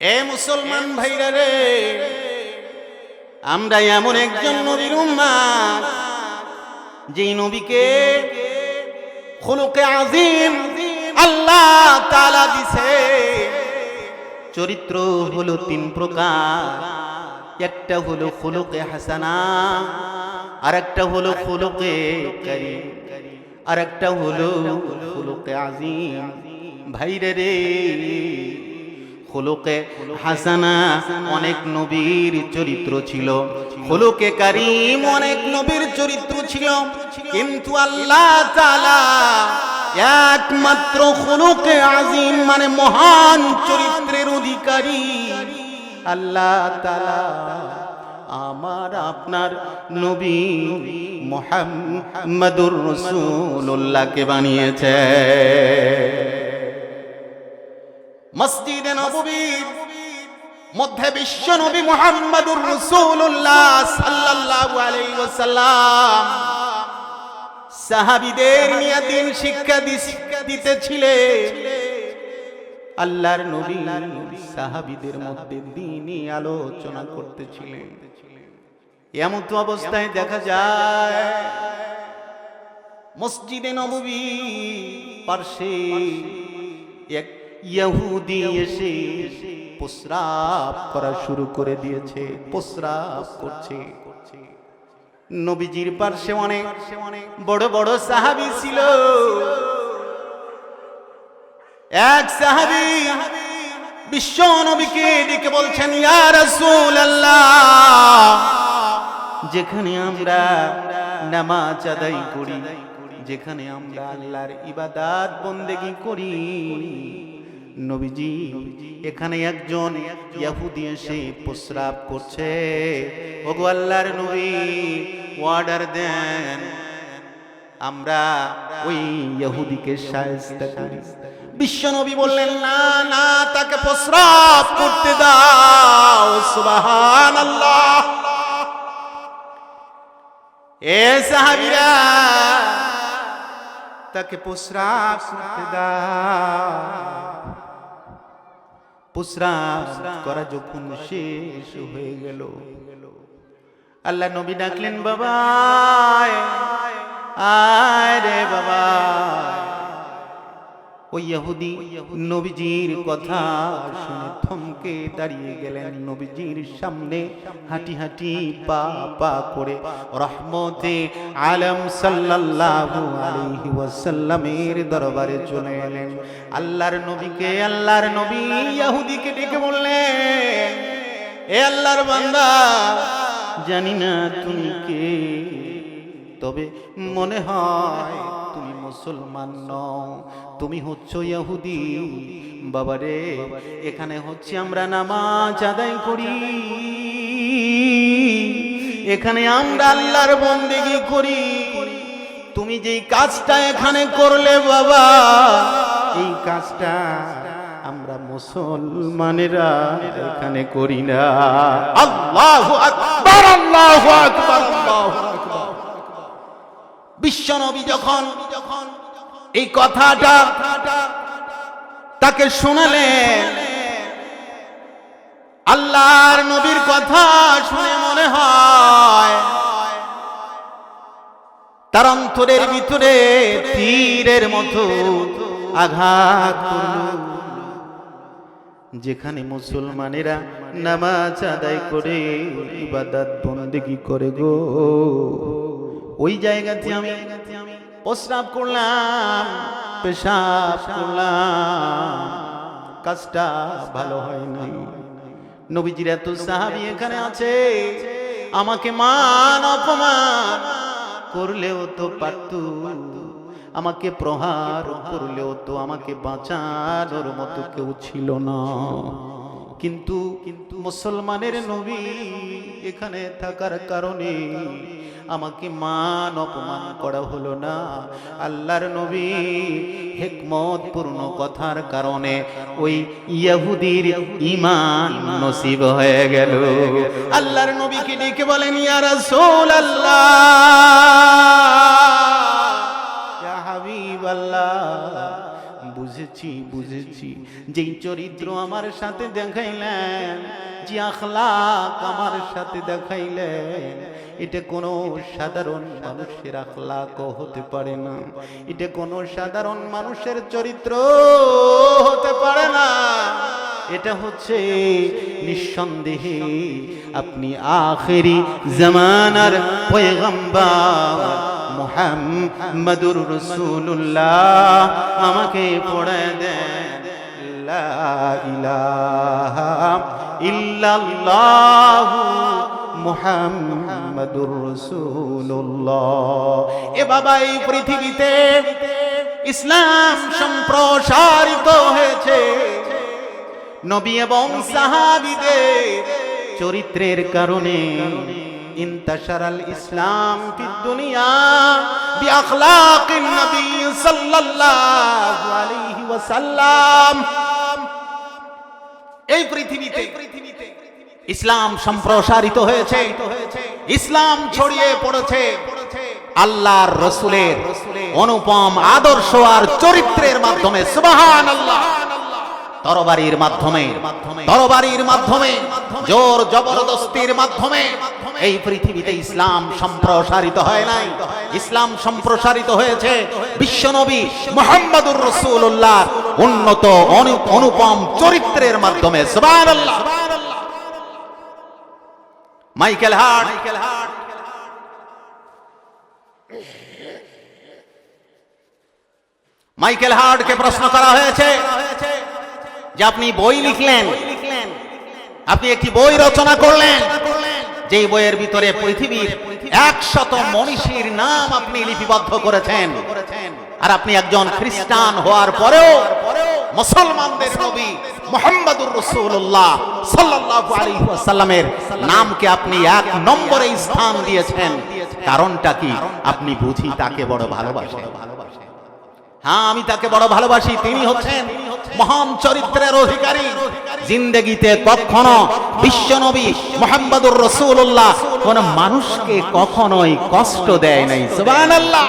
এ মুসলমান ভাইরা রে, আমরা এমন একজন নবীর উম্মত যেই নবীকে খুলুকে আযীম আল্লাহ তাআলা দিছে। চরিত্র হলো তিন প্রকার, একটা হলো খুলুকে হাসানা, আরেকটা হলো খুলুকে কারীম, আরেকটা হলো খুলুকে আযীম। ভাইরা রে, খুলুকে হাসানা অনেক নবীর চরিত্র ছিল, খুলুকে কারীম অনেক নবীর চরিত্র ছিল, কিন্তু আল্লাহ তাআলা একমাত্র খুলুকে আযীম মানে মহান চরিত্রের অধিকারী আল্লাহ তাআলা আমার আপনার নবী মুহাম্মাদুর রাসূলুল্লাহকে বানিয়েছে। মসজিদে নববীর মধ্যে বিশ্ব নবী মুহাম্মাদুর রাসূলুল্লাহ সাল্লাল্লাহু আলাইহি ওয়াসাল্লাম সাহাবীদের নিয়ে দিন শিক্ষা দিতেছিলেন। আল্লাহর নবী সাহাবীদের মধ্যে দ্বীনি আলোচনা করতেছিলেন। এমন তো অবস্থায় দেখা যায় মসজিদে নববী পার্শ্বে এক ইহুদি এসে প্রস্রাব করা শুরু করে দিয়েছে, প্রস্রাব করছে। নবীজির পার্শ্বে অনেক বড় বড় সাহাবী ছিল। এক সাহাবী বিশ্ব নবীকে ডেকে বলছেন, ইয়া রাসূলুল্লাহ, যেখানে আমরা নামাজ আদায় করি, যেখানে আমরা আল্লাহর ইবাদত বন্দেগী করি, নবীজি এখানে একজন ইহুদি এসে প্রস্রাব করছে। ওগো আল্লাহর নবী, অর্ডার দেন আমরা ওই ইহুদিকে শায়েস্তা করি। বিশ্বনবী বললেন, না না, তাকে প্রস্রাব করতে দাও। সুবহানাল্লাহ। এ সাহাবীরা, তাকে প্রস্রাব করতে দাও। প্রস্রাব করা যখন শেষ হয়ে গেল, আল্লাহ নবী ডাকলেন, বাবা আয় রে বাবা। ওই ইহুদি নবীজির কথা শুনে থমকে দাঁড়িয়ে গেলেন। নবীজির সামনে হাঁটি হাঁটি পা পা করে রহমতে আলম সাল্লাল্লাহু আলাইহি ওয়াসাল্লামের দরবারে চলে এলেন। আল্লাহর নবী ইহুদিকে ডেকে বললেন, এ আল্লাহর বান্দা, জানি না তুমি কে, তবে মনে হয় তুমি মুসলমান নও, তুমি হচ্ছ ইহুদি। বাবারে, এখানে হচ্ছে আমরা নামাজ আদায় করি, এখানে আমরা আল্লাহর বন্দেগী করি। তুমি যেই কাজটা এখানে করলে বাবা, এই কাজটা আমরা মুসলমানেরা এখানে করি না। আল্লাহু আকবার, আল্লাহু আকবার, আল্লাহু আকবার। বিশ্বনবী যখন এই কথাটা তাকে শোনালেন, আল্লাহর নবীর কথা শুনে মনে হয় তার অন্তরের ভিতরে তীরের মতো আঘাত করল। যেখানে মুসলমানেরা নামাজ আদায় করে ইবাদত বন্দেগী করে গো, ওই জায়গাতে আমি প্রস্রাব করলাম, পেশাব করলাম, কাজটা ভালো হয় নাই। নবীজির এত সাহাবী এখানে আছে, আমাকে মান অপমান করলেও তো পারত, আমাকে প্রহার করলেও তো আমাকে বাঁচানোর মতো কেউ ছিল না। কিন্তু মুসলমানের নবী এখানে থাকার কারণে আমাকে মান অপমান করা হলো না। আল্লাহর নবী হিকমত পূর্ণ কথার কারণে ওই ইহুদির ঈমান নসিব হয়ে গেল। আল্লাহর নবীকে ডেকে বলেন, ইয়া রাসূলুল্লাহ, ইয়া হাবিবাল্লাহ, বুঝেছি যেই চরিত্র আমার সাথে দেখাইলেন, যে আখলাক আমার সাথে দেখাইলেন, এটা কোনো সাধারণ মানুষের আখলাকও হতে পারে না, এটা কোনো সাধারণ মানুষের চরিত্র হতে পারে না। এটা হচ্ছে নিঃসন্দেহে আপনি আখেরি জামানার পয়গম্বর মুহাম্মাদুর রাসূলুল্লাহ। আমাকে পড়ে দেন লা ইলাহা ইল্লাল্লাহু মুহাম্মাদুর রাসূলুল্লাহ। এ বাবা, এই পৃথিবীতে ইসলাম সম্প্রসারিত হয়েছে নবী এবং সাহাবীদের চরিত্রের কারণে। ইন্তাশারাল ইসলাম ফিদ দুনিয়া বিআখলাকিন নবী সাল্লাল্লাহু আলাইহি ওয়াসাল্লাম। এই পৃথিবীতে ইসলাম সম্প্রসারিত হয়েছে, ইসলাম ছড়িয়ে পড়েছে আল্লাহর রাসূলের অনুপম আদর্শ আর চরিত্রের মাধ্যমে। সুবহানাল্লাহ। তরবারির মাধ্যমে, জোর জবরদস্তির মাধ্যমে এই পৃথিবীতে ইসলাম সম্প্রসারিত হয় নাই। ইসলাম সম্প্রসারিত হয়েছে বিশ্বনবী মুহাম্মদুর রাসূলুল্লাহ উন্নত অনুপম চরিত্রের মাধ্যমে। সুবহানাল্লাহ। মাইকেল হার্টকে প্রশ্ন করা হয়েছে যে আপনি বই লিখলেন, আপনি একটি বই রচনা করলেন, যেই বইয়ের ভিতরে পৃথিবীর 100 মনীষীর নাম আপনি লিপিবদ্ধ করেছেন, আর আপনি একজন খ্রিস্টান হওয়ার পরেও মুসলমানদের নবী মুহাম্মদুর রাসূলুল্লাহ সাল্লাল্লাহু আলাইহি ওয়াসাল্লামের নামকে আপনি 1 নম্বরে স্থান দিয়েছেন। কারণটা কি? আপনি বুঝি তাকে বড় ভালোবাসেন। হ্যাঁ, আমি তাকে বড় ভালোবাসি। তিনি হচ্ছেন মহান চরিত্রের অধিকারী। জিন্দেগিতে কখনো বিশ্বনবী মুহাম্মদুর রাসূলুল্লাহ কোন মানুষকে কখনোই কষ্ট দেয় নাই। সুবহানাল্লাহ।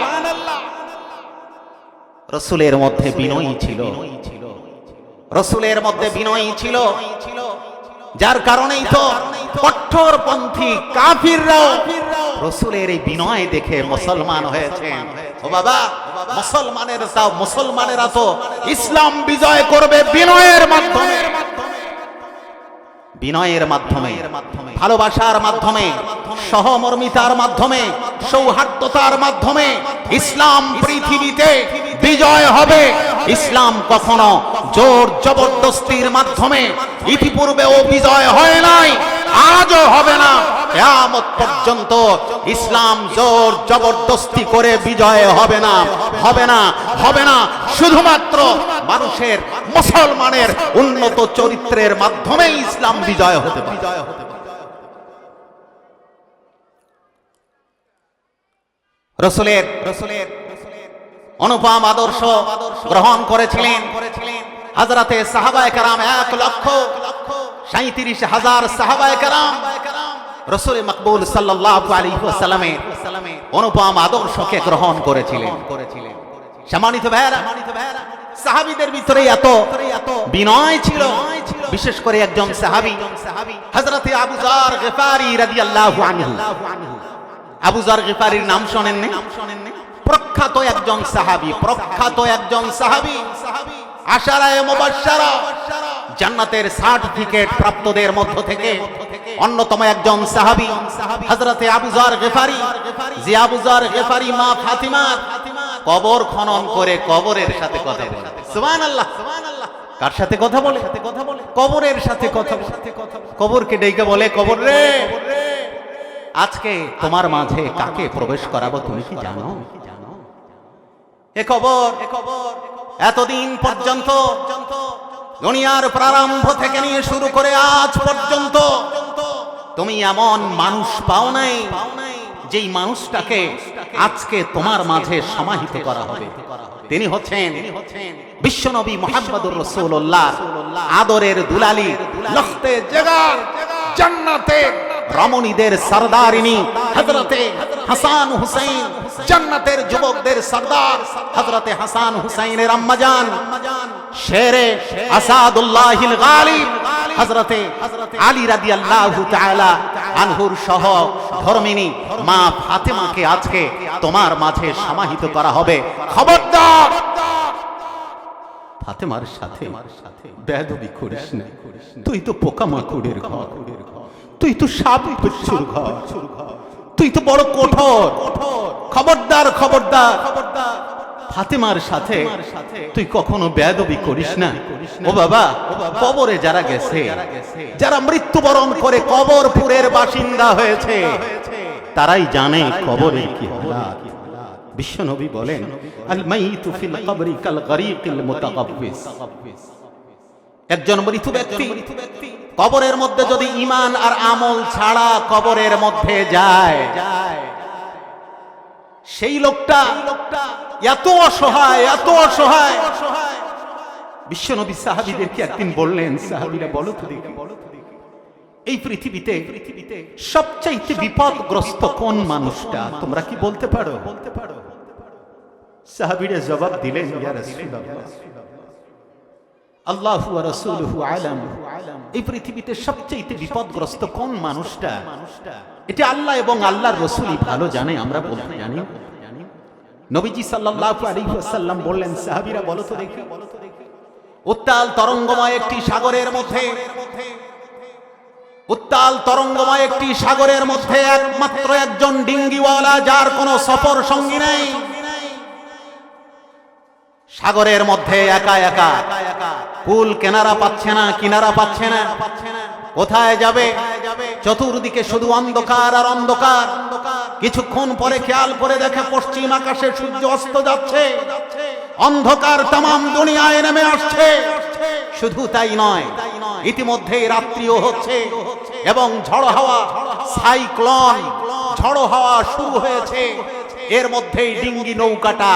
রাসূলের মধ্যে বিনয়ী ছিল, রাসূলের মধ্যে বিনয়ী ছিল, যার কারণেই তো কঠোরপন্থী কাফিররাও রাসূলের এই বিনয় দেখে মুসলমান হয়েছেন। ও বাবা, মুসলমানেরা তো ইসলাম বিজয় করবে বিনয়ের মাধ্যমে, ভালোবাসার মাধ্যমে, সহমর্মিতার মাধ্যমে, সৌহার্দ্যতার মাধ্যমে ইসলাম পৃথিবীতে বিজয় হবে। ইসলাম কখনো জোর জবরদস্তির মাধ্যমে ইতিপূর্বেও বিজয় হয় নাই, আজও হবে না। কিয়ামত পর্যন্ত ইসলাম জোর জবরদস্তি করে বিজয় হবে না। শুধুমাত্র মানুষের, মুসলমানের উন্নত চরিত্রের মাধ্যমে ইসলাম বিজয় হতে পারে। রাসূলের অনুপম আদর্শ গ্রহণ করেছিলেন হযরতে সাহাবায়ে কেরাম। 1,37,000 সাহাবায়ে কেরাম রাসূল মাকবুল সাল্লাল্লাহু আলাইহি ওয়াসাল্লামের অনুপম আদর্শকে গ্রহণ করেছিলেন। সম্মানিত ভাইরা, সাহাবীদের ভিতরে এত বিনয় ছিল। বিশেষ করে একজন সাহাবী হযরতে আবু যার গিফারি রাদিয়াল্লাহু আনহু। আবু যার গিফারির নাম শোনেননি? প্রখ্যাত একজন সাহাবী, আশারায়ে মুবাশশারা, জান্নাতের সার্টিফিকেট প্রাপ্তদের মধ্য থেকে অন্যতম একজন সাহাবী হযরতে আবু যার গিফারি। যে আবু যার গিফারি মা ফাতিমার কবর খনন করে কবরের সাথে কথা বলে। সুবহানাল্লাহ। কার সাথে কথা বলে? কবরের সাথে কথা বলে। কবরকে ডেকে বলে, কবর রে, আজকে তোমার মাঝে কাকে প্রবেশ করাবো তুমি কি জানো? এ কবর এতদিন পর্যন্ত, দুনিয়ার প্রারম্ভ থেকে নিয়ে শুরু করে আজ পর্যন্ত তুমি এমন মানুষ পাও নাই যেই মানুষটাকে আজকে তোমার মাঝে সমাহিত করা হবে। তিনি হচ্ছেন বিশ্বনবী মুহাম্মদুর রাসূলুল্লাহ, আদরের দুলালি, লখতে জিগার, জান্নাতের রমণীদের সরদারিনী হযরতে হাসান হুসাইন, জান্নাতের যুবকদের সরদার হযরতে হাসান হুসাইনের আম্মাজান, শেরে আসাদুল্লাহিল গালিব হযরতে আলী রাদিয়াল্লাহু তাআলা আনহুর সহ ধর্মিনী মা ফাতেমাকে আজকে তোমার মাঝে সমাহিত করা হবে। খবরদার ফাতেমার সাথে বেয়াদবি করিস না। তুই তো পোকামাকড়ের ঘর, তুই তো সাপ বিচ্ছুর ঘর, তুই তো বড় কঠোর। খবরদার খবরদার ফাতেমার সাথে তুই কখনো বেয়াদবি করিস না। ও বাবা, কবরে যারা গেছে, যারা মৃত্যুবরণ করে কবরপুরের বাসিন্দা হয়েছে, তারাই জানে কবরে কি হালাত। বিশ্বনবী বলেন, আল মাইতু ফিল কবরি কাল গরীকিল মুতাগাব্বিস। একজন মৃত ব্যক্তি কবরের মধ্যে যদি ঈমান আর আমল ছাড়া কবরের মধ্যে যায়, সেই লোকটা এত অসহায়, এত অসহায়। বিশ্বনবী সাহাবীদেরকে একদিন বললেন, সাহাবীরা বলো তো দেখি, এই পৃথিবীতে সবচাইতে বিপদগ্রস্ত কোন মানুষটা? তোমরা কি বলতে পারো? সাহাবীরা জবাব দিলেন, ইয়া রাসূলুল্লাহ, আল্লাহু ওয়া রাসূলুহু আলাম। এই পৃথিবীতে সবচাইতে বিপদগ্রস্ত কোন মানুষটা, এটা আল্লাহ এবং আল্লাহর রাসূলই ভালো জানে, আমরা বলতে জানি। নবীজি সাল্লাল্লাহু আলাইহি ওয়াসাল্লাম বললেন, সাহাবীরা বলো তো দেখি, উত্তাল তরঙ্গময় একটি সাগরের মধ্যে, উত্তাল তরঙ্গময় একটি সাগরের মধ্যে একমাত্র একজন ডিঙ্গিওয়ালা, যার কোনো সফর সঙ্গী নেই, সাগরের মধ্যে একা একা, কুল কিনারা পাচ্ছে না, কিনারা পাচ্ছে না, কোথায় যাবে? চতুর্দিকে শুধু অন্ধকার আর অন্ধকার। কিছুক্ষণ পরে খেয়াল করে দেখে পশ্চিম আকাশে সূর্য অস্ত যাচ্ছে, অন্ধকার তামাম দুনিয়ায় নেমে আসছে। শুধু তাই নয়, ইতিমধ্যে রাত্রিও হচ্ছে এবং ঝড়ো হাওয়া, সাইক্লোন, ঝড়ো হাওয়া শুরু হয়েছে। এর মধ্যেই ডিঙ্গি নৌকাটা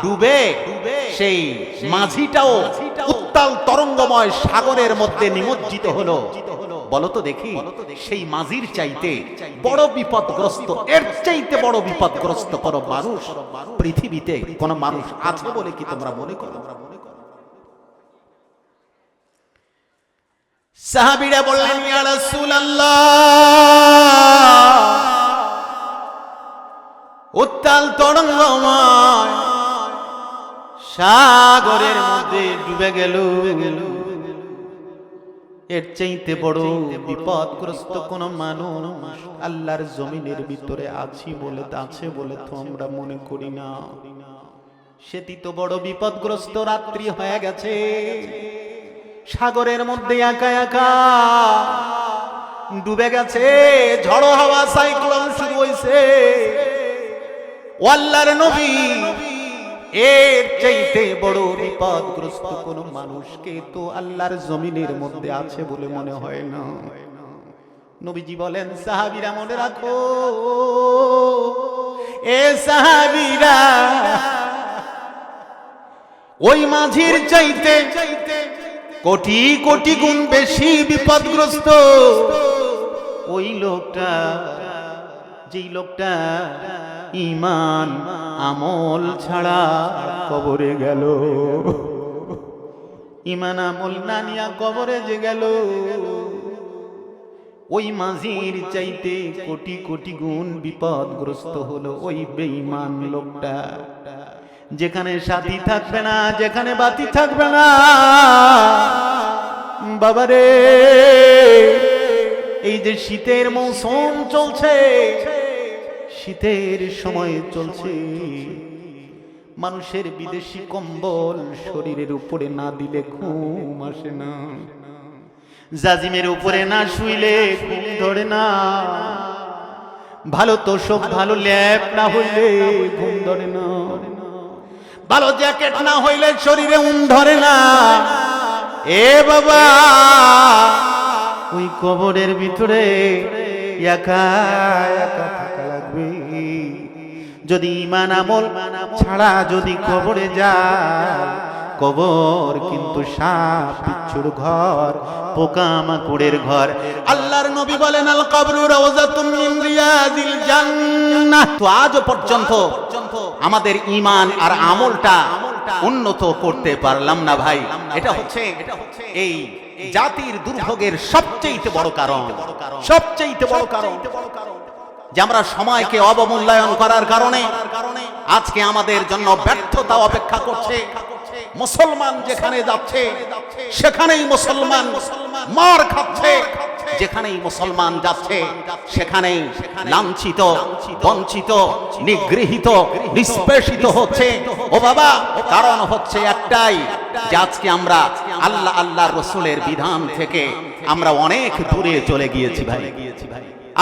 ডুবে সেই মাঝিটাও উত্তাল তরঙ্গময় সাগরের মধ্যে নিমজ্জিত হলো। বলো তো দেখি, সেই মাঝির চাইতে বড় বিপদগ্রস্ত, এর চাইতে বড় বিপদগ্রস্ত কোন মানুষ পৃথিবীতে কোন মানুষ আছে বলে কি তোমরা মনে করো? সাহাবীরা বললেন, ইয়া রাসূলুল্লাহ, উত্তাল তরঙ্গময় সাগরের মধ্যে ডুবে গেল, এর চাইতে বড় বিপদগ্রস্ত কোন মানুষ আল্লাহর জমিনের ভিতরে আছে বলে তো আমরা মনে করি না। সেটি তো বড় বিপদগ্রস্ত। রাত্রি হয়ে গেছে, সাগরের মধ্যে একা একা ডুবে গেছে, ঝড়ো হাওয়া, সাইক্লোন শুরু হয়েছে। আল্লাহর নবী, এর চাইতে বড় বিপদগ্রস্ত কোন মানুষকে তো আল্লাহর জমিনের মধ্যে আছে বলে মনে হয় না। নবীজি বলেন, সাহাবীরা মনে রাখো, এ সাহাবীরা, ওই মাঝির চাইতে কোটি কোটি গুণ বেশি বিপদগ্রস্ত ওই লোকটা, যেই লোকটা ঈমান আমল ছাড়া কবরে গেল। ঈমান আমল না নিয়া কবরে যে গেল, ওই মাঝির চাইতে কোটি কোটি গুণ বিপদগ্রস্ত হলো ওই বেঈমান লোকটা। যেখানে সাথী থাকবে না, যেখানে বাতি থাকবে না, বাবারে, এই যে শীতের মৌসুম চলছে, শীতের সময় চলছে, মানুষের বিদেশি কম্বল শরীরের উপরে না দিলে ঘুম আসে না, জাজিমের উপরে না শুইলে ঘুম ধরে না, ভালো তোষক, ভালো ল্যাপ না হইলে ঘুম ধরে না, ভালো জ্যাকেট না হইলে শরীরে ঘুম ধরে না। এ বাবা, ওই কবরের ভিতরে একা একা থাকা লাগবে। যদি ঈমান আমল ছাড়া যদি কবরে যায়, কবর কিন্তু সাপ বিচ্ছুর ঘর, পোকামাকড়ের ঘর। আল্লাহর নবী বলেন আল কবরু রাওযাতুম মিন রিয়াদিল জান্নাহ। তো আজ পর্যন্ত আমাদের ঈমান আর আমলটা উন্নত করতে পারলাম না ভাই। এটা হচ্ছে এই জাতির দুর্ভোগের সবচেয়ে বড় কারণ, সবচেয়ে বড় কারণ যে আমরা সময়কে অবমূল্যায়ন করার কারণে আজকে আমাদের জন্য ব্যর্থতা অপেক্ষা করছে। মুসলমান যেখানে যাচ্ছে সেখানেই মুসলমান মার খাচ্ছে, যেখানেই মুসলমান যাচ্ছে সেখানেই লাঞ্ছিত, বঞ্চিত, নিগৃহীত, নিষ্পেষিত হচ্ছে। ও বাবা, কারণ হচ্ছে একটাই যে আজকে আমরা আল্লাহ আল্লাহর রাসূলের বিধান থেকে আমরা অনেক দূরে চলে গিয়েছি ভাই।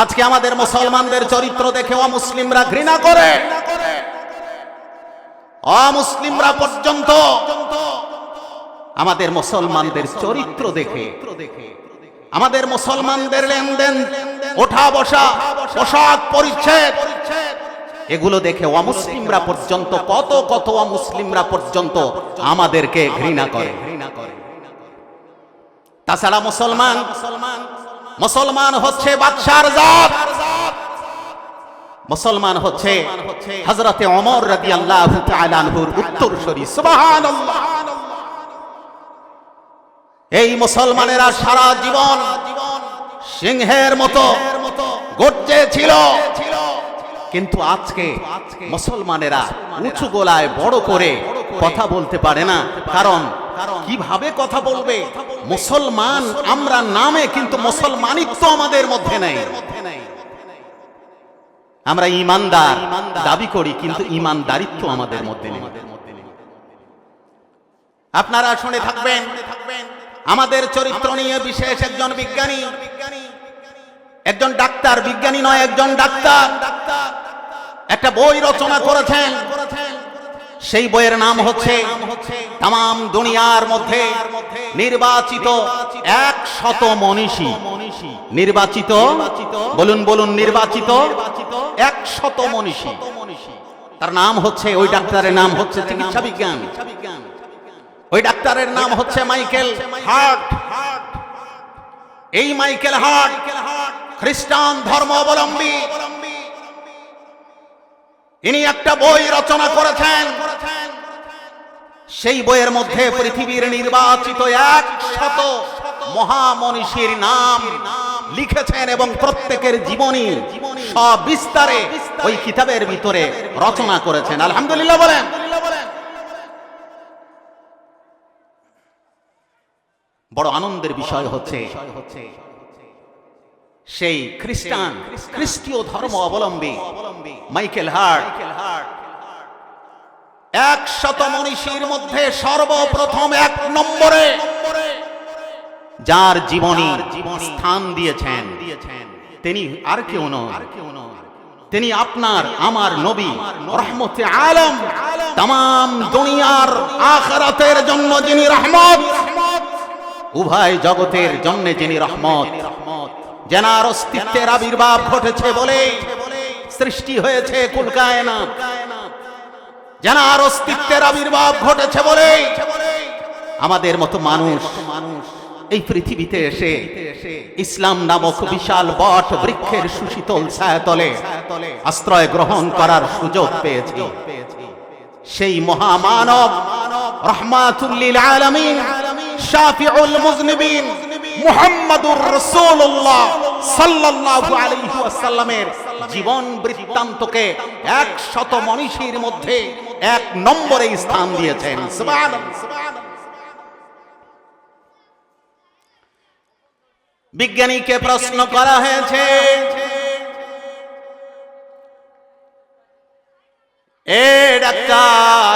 আজকে আমাদের মুসলমানদের চরিত্র দেখে অমুসলিমরা ঘৃণা করে, অমুসলিমরা পর্যন্ত আমাদের মুসলমানদের চরিত্র দেখে, আমাদের মুসলমানদের লেনদেন, ওঠা বসা, পোশাক পরিচ্ছদ, এগুলো দেখে অমুসলিমরা পর্যন্ত, কত কত অমুসলিমরা পর্যন্ত আমাদেরকে ঘৃণা করে। তাছাড়া মুসলমান হচ্ছে বাদশার জাত, মুসলমান হচ্ছে হযরতে ওমর রাদিয়াল্লাহু তাআলা আনহুর উত্তরসূরি। সুবহানাল্লাহ। এই মুসলমানেরা সারা জীবন সিংহের মতো গর্জে ছিল, কিন্তু আজকে মুসলমানেরা উঁচু গলায় বড় করে কথা বলতে পারে না। কারণ কিভাবে কথা বলবে? মুসলমান আমরা নামে, কিন্তু মুসলমানিত্ব আমাদের মধ্যে নেই। আমরা ঈমানদার দাবি করি, কিন্তু ঈমানদারিত্ব আমাদের মধ্যে নেই। আপনারা শুনে থাকবেন, আমাদের চরিত্র নিয়ে বিশেষ একজন বিজ্ঞানী, একজন ডাক্তার, বিজ্ঞানী নয়, একজন ডাক্তার একটা বই রচনা করেছেন। সেই বইয়ের নাম হচ্ছে তামাম দুনিয়ার মধ্যে নির্বাচিত 100 মনীষী। নির্বাচিত, বলুন বলুন, নির্বাচিত 100 মনীষী। তার নাম হচ্ছে, ওই ডাক্তারের নাম হচ্ছে চিকিৎসা বিজ্ঞান। ওই ডাক্তারের নাম হচ্ছে মাইকেল হার্ট। এই মাইকেল হার্ট খ্রিস্টান ধর্মাবলম্বী। ইনি একটা বই রচনা করেছেন। সেই বইয়ের মধ্যে পৃথিবীর নির্বাচিত 100 মহামনীষীর নাম লিখেছেন এবং প্রত্যেকের জীবনী সবিস্তারে ওই কিতাবের ভিতরে রচনা করেছেন। আলহামদুলিল্লাহ বলেন। বড় আনন্দের বিষয় হচ্ছে সেই খ্রিস্টীয় ধর্ম অবলম্বী মাইকেল হার্ট 100 মনীষীর মধ্যে সর্বপ্রথম 1 নম্বরে যার জীবনী স্থান দিয়েছেন তিনি আর কেউ নন, তিনি আপনার আমার নবী রহমতে আলম, তামাম দুনিয়ার আখিরাতের জন্য যিনি রহমত, উভয় জগতের জন্য যিনি রহমত, যার অস্তিত্বের আবির্ভাব ঘটেছে বলে সৃষ্টি হয়েছে কুল কায়নাত, যার অস্তিত্বের আবির্ভাব ঘটেছে বলে আমাদের মতো মানুষ এই পৃথিবীতে এসে ইসলাম নামক বিশাল বট বৃক্ষের সুশীতল ছায়াতলে আশ্রয় গ্রহণ করার সুযোগ পেয়েছি। সেই মহামানব রাহমাতুল লিল আলামিন শাফিউল মুযনিবিন মুহাম্মাদুর রাসূলুল্লাহ সাল্লাল্লাহু আলাইহি ওয়াসাল্লামের জীবন বৃত্তান্তকে 100 মনীষীর মধ্যে 1 নম্বরে স্থান দিয়েছেন। সুবহানাল্লাহ। বিজ্ঞানীকে প্রশ্ন করা হয়েছে, এ ডাক্তার,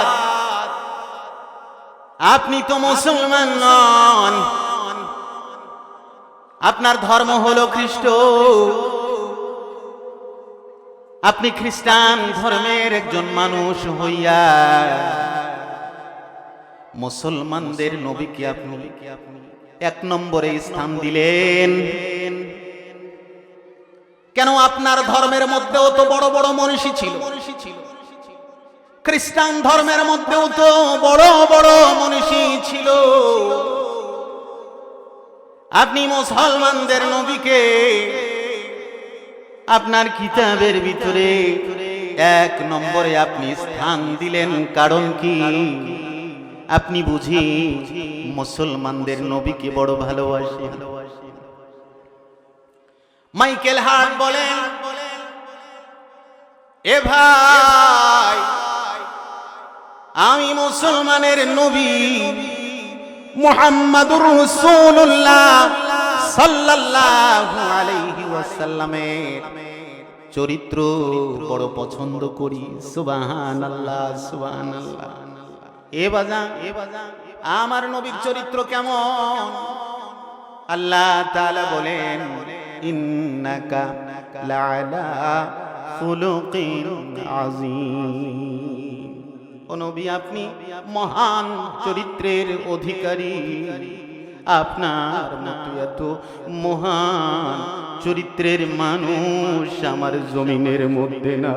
আপনি তো মুসলমান নন, আপনার ধর্ম হলো খ্রিস্ট, আপনি খ্রিস্টান ধর্মের একজন মানুষ হইয়া মুসলমানদের নবীকে আপনি 1 নম্বরে স্থান দিলেন কেন? আপনার ধর্মের মধ্যেও তো বড় বড় মনীষী ছিল, খ্রিস্টান ধর্মের মধ্যেও তো বড় বড় মনীষী ছিল। আপনি মুসলমানদের নবীকে আপনার কিতাবের ভিতরে 1 নম্বরে আপনি স্থান দিলেন, কারণ কি? আপনি বুঝি মুসলমানদের নবীকে বড় ভালোবাসেন। মাইকেল হার্ট বলেন, এ ভাই, আমি মুসলমানের নবী মুহাম্মাদুর রাসূলুল্লাহ সাল্লাল্লাহু আলাইহি ওয়াসাল্লামের চরিত্র বড় পছন্দ করি। সুবহানাল্লাহ, সুবহানাল্লাহ। এ বাজান, আমার নবীর চরিত্র কেমন? আল্লাহ তাআলা বলেন, ইন্নাকা লাআলা খুলুকিন আযীম। ও নবী, আপনি মহান চরিত্রের অধিকারী। আপনার মতো এত মহান চরিত্রের মানুষ আমার জমিনের মধ্যে না।